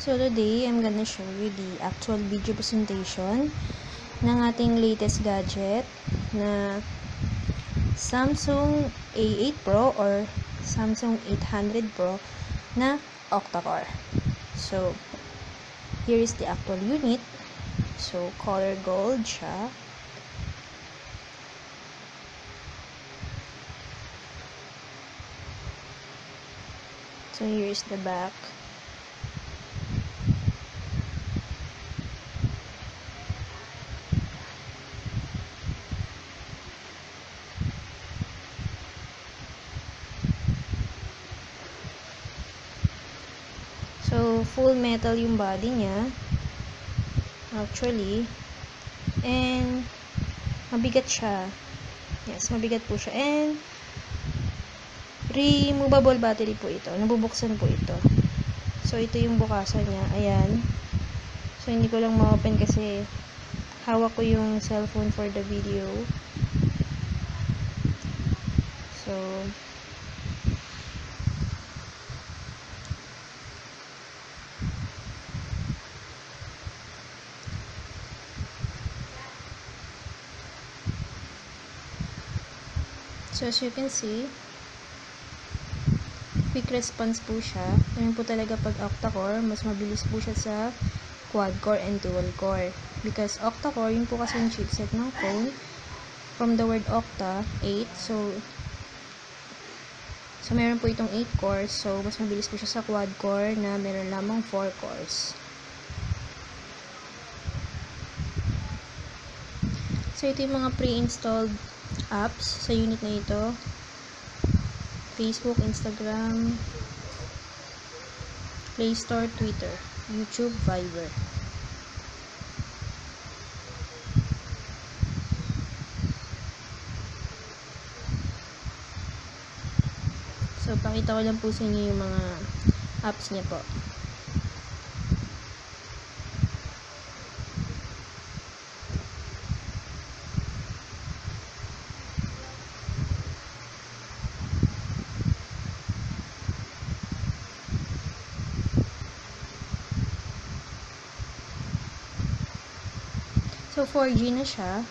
So today, I'm gonna show you the actual video presentation ng ating latest gadget na Samsung A8 Pro or Samsung 800 Pro na octa-core. So, here is the actual unit. So, color gold siya. So, here is the back. So, full metal yung body niya. Actually. And, mabigat siya. Yes, mabigat po siya. And, removable battery po ito. Nabubuksan po ito. So, ito yung bukasan niya. Ayan. So, hindi ko lang ma-open kasi hawak ko yung cellphone for the video. So, as you can see, quick response po siya. Ganyan po talaga pag octa-core, mas mabilis po siya sa quad-core and dual-core. Because octa-core, yun po kasi yung chipset ng phone. From the word octa, 8. So meron po itong 8 cores. So, mas mabilis po siya sa quad-core na meron lamang 4 cores. So, ito yung mga pre-installed apps sa unit na ito. Facebook, Instagram, Play Store, Twitter, YouTube, Viber. So, pakita ko lang po sa inyo yung mga apps niya po. So, 4G na siya.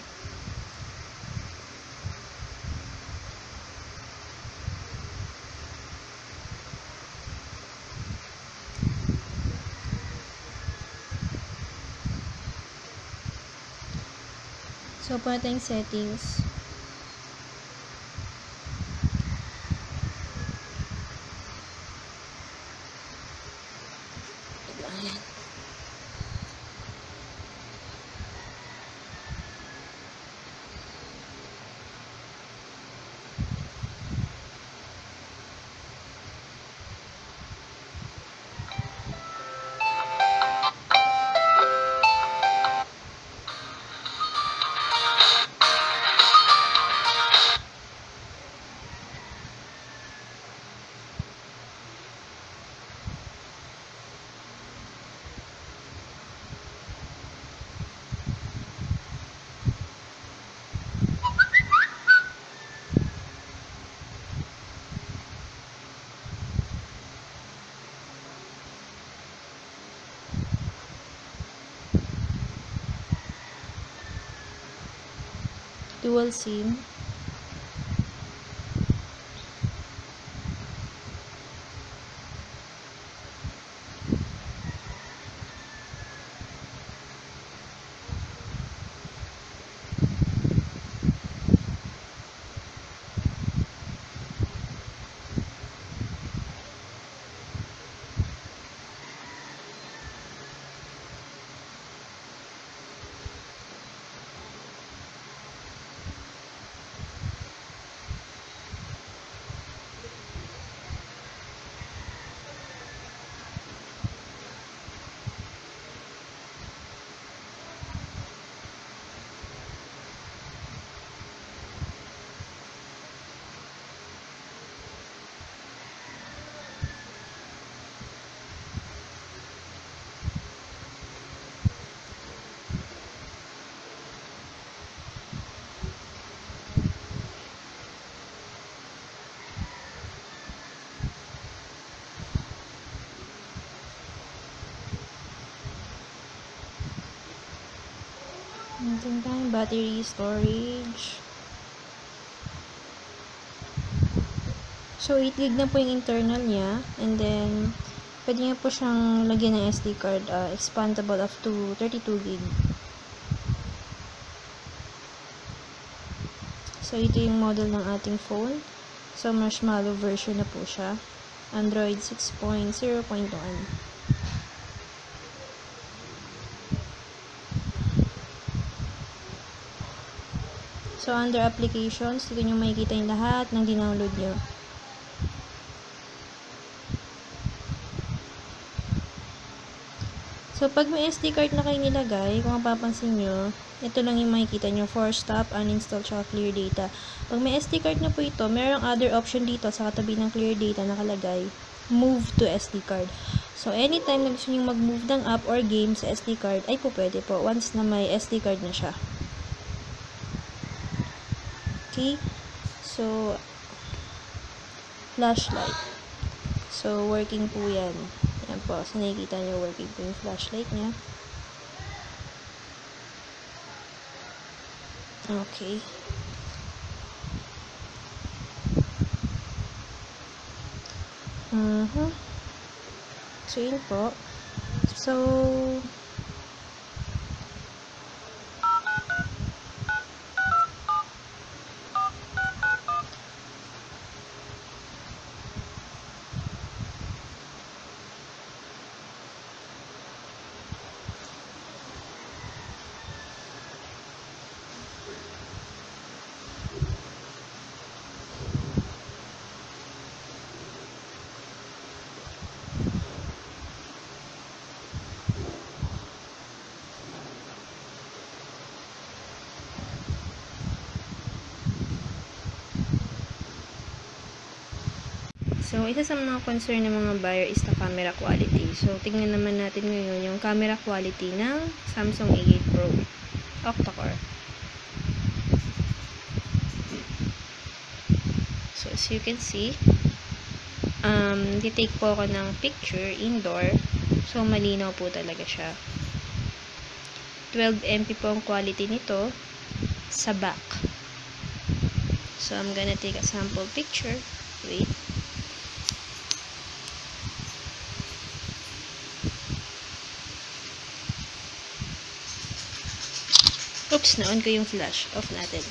So, po natin settings. Ayan. Dual SIM. Meantime time, battery, storage. So, 8 gig na po yung internal niya. And then, pwede niya po siyang lagyan ng SD card. Expandable up to 32 gig. So, ito yung model ng ating phone. So, marshmallow version na po siya. Android 6.0.1. So, under applications, dito nyo makikita yung lahat ng dinownload nyo. So, pag may SD card na kayo nilagay, kung mapapansin nyo, ito lang yung makikita nyo, force stop, uninstall, tsaka clear data. Pag may SD card na po ito, mayroong other option dito sa katabi ng clear data nakalagay, move to SD card. So, anytime na gusto nyo mag-move ng app or game sa SD card, ay po pwede po, once na may SD card na siya. Okay? So, flashlight. So, working po yan. Yan po. So, nakikita nyo, working po yung flashlight niya. Okay. So, yun po. So, isa sa mga concern ng mga buyer is the camera quality. So, tingnan naman natin ngayon yung camera quality ng Samsung A8 Pro octa-core. So, as you can see, di-take po ako ng picture indoor. So, malinaw po talaga siya. 12 MP po ang quality nito sa back. So, I'm gonna take a sample picture. Wait. Oops, na-on ko yung flash. Off natin.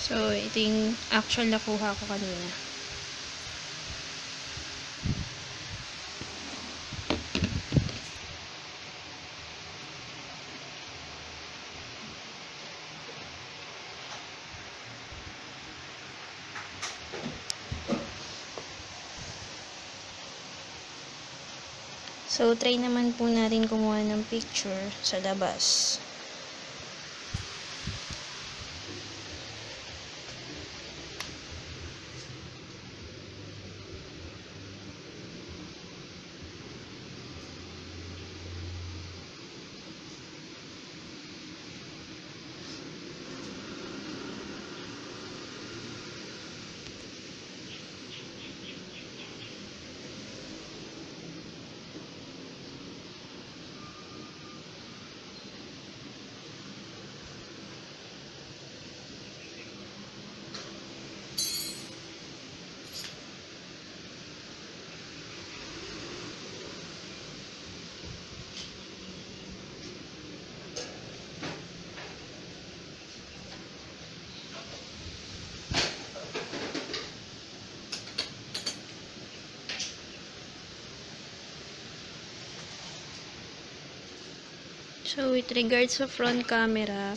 So, ito yung actual na kuha ko kanina. So, try naman po natin kumuha ng picture sa labas. So, with regards sa front camera,